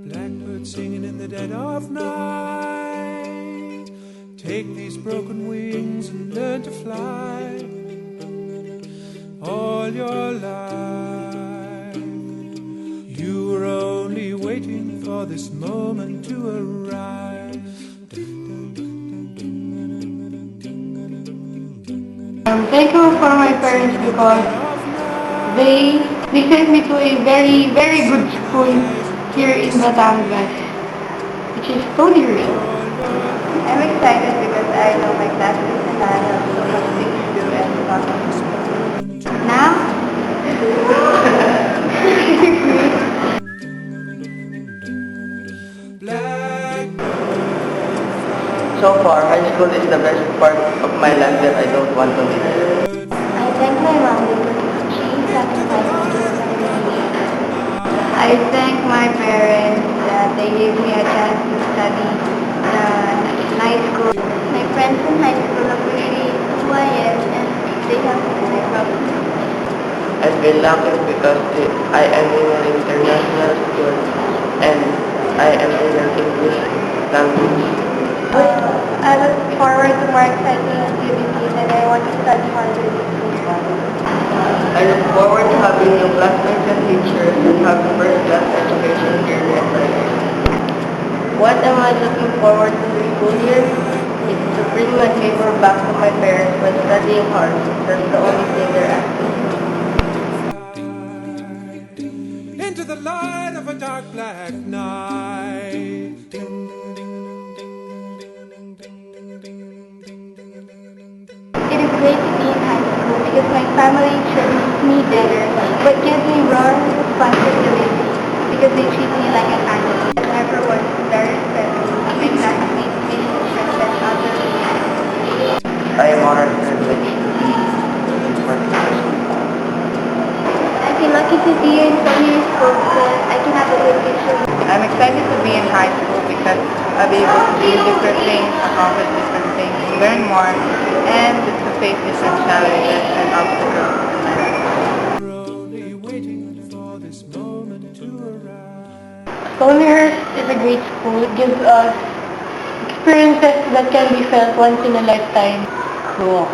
Blackbird singing in the dead of night. Take these broken wings and learn to fly. All your life you were only waiting for this moment to arrive. I'm thankful for my parents because they sent me to a very, very good school here in Batangas, which is Tony Rizal. I'm excited because I know my classmates and I have so much things to do and to talk about. Now, So far, high school is the best part of my life that I don't want to miss. I thank my mom because she sacrificed to study. I thank my parents that they gave me a chance to study in high school. My friends in high school appreciate who I am and they help me with my problems. I feel lucky because I am in an international school and I am in an English language. I look forward to more exciting activities and I want to study harder this year. I look forward to having new classmates and teachers and having first-class education here at Rice. What am I looking forward to this school year? It's to bring my paper back to my parents by studying hard. That's the only thing they're asking. Into the light of a dark black night. It is great to be in high school because my family treats me better, but gives me more responsibility because they treat me like a family. Everyone is very friendly. My classmates make me stress and others. I am honored and privileged to be part of this school. I feel lucky to be in Tony School because I can have a good future. I'm excited to be in high school because I'll be able to do different things, accomplish different things, learn more, and to face different challenges and obstacles. We're only waiting for this moment to arrive. Stonehurst is a great school. It gives us experiences that can be felt once in a lifetime. Cool.